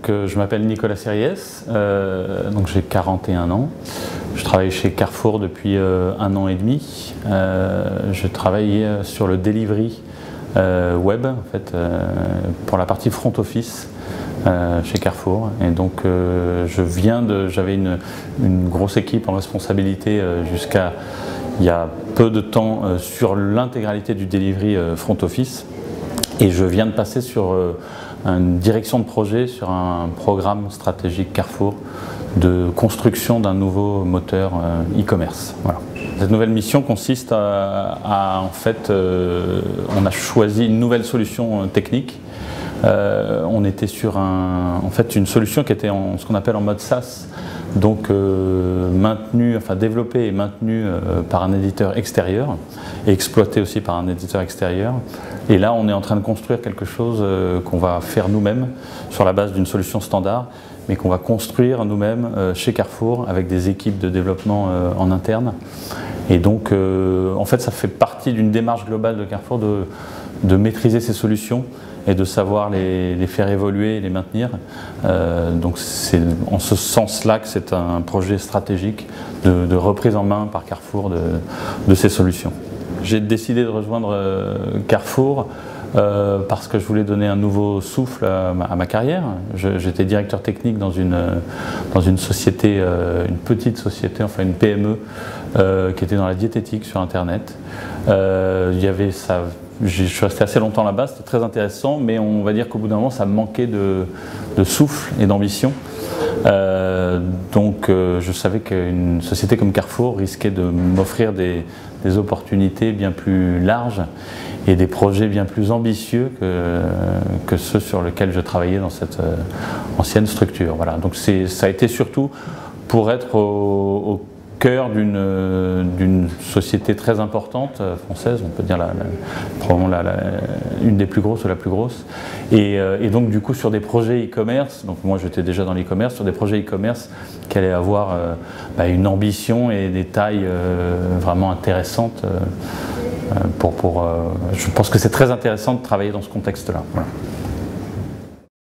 Je m'appelle Nicolas Sériès, j'ai 41 ans. Je travaille chez Carrefour depuis 1 an et demi. Je travaille sur le delivery web, en fait, pour la partie front office chez Carrefour. Et donc j'avais une grosse équipe en responsabilité jusqu'à il y a peu de temps sur l'intégralité du delivery front office. Et je viens de passer sur une direction de projet, sur un programme stratégique Carrefour de construction d'un nouveau moteur e-commerce. Voilà. Cette nouvelle mission consiste en fait, on a choisi une nouvelle solution technique. On était sur une solution qui était ce qu'on appelle en mode SaaS, donc développée et maintenue par un éditeur extérieur et exploitée aussi par un éditeur extérieur. Et là, on est en train de construire quelque chose qu'on va faire nous-mêmes sur la base d'une solution standard, mais qu'on va construire nous-mêmes chez Carrefour avec des équipes de développement en interne. Et donc, en fait, ça fait partie d'une démarche globale de Carrefour de maîtriser ces solutions et de savoir les faire évoluer et les maintenir. Donc c'est en ce sens-là que c'est un projet stratégique de reprise en main par Carrefour de ces solutions. J'ai décidé de rejoindre Carrefour parce que je voulais donner un nouveau souffle à ma carrière. J'étais directeur technique dans une société, une petite société, enfin une PME, qui était dans la diététique sur Internet. Je suis resté assez longtemps là-bas, c'était très intéressant, mais on va dire qu'au bout d'un moment, ça me manquait de souffle et d'ambition. Je savais qu'une société comme Carrefour risquait de m'offrir des opportunités bien plus larges et des projets bien plus ambitieux que ceux sur lesquels je travaillais dans cette ancienne structure. Voilà. Donc ça a été surtout pour être au cœur d'une société très importante française, on peut dire probablement une des plus grosses ou la plus grosse, et donc du coup sur des projets e-commerce, donc moi j'étais déjà dans l'e-commerce, sur des projets e-commerce qui allaient avoir une ambition et des tailles vraiment intéressantes. Je pense que c'est très intéressant de travailler dans ce contexte-là. Voilà.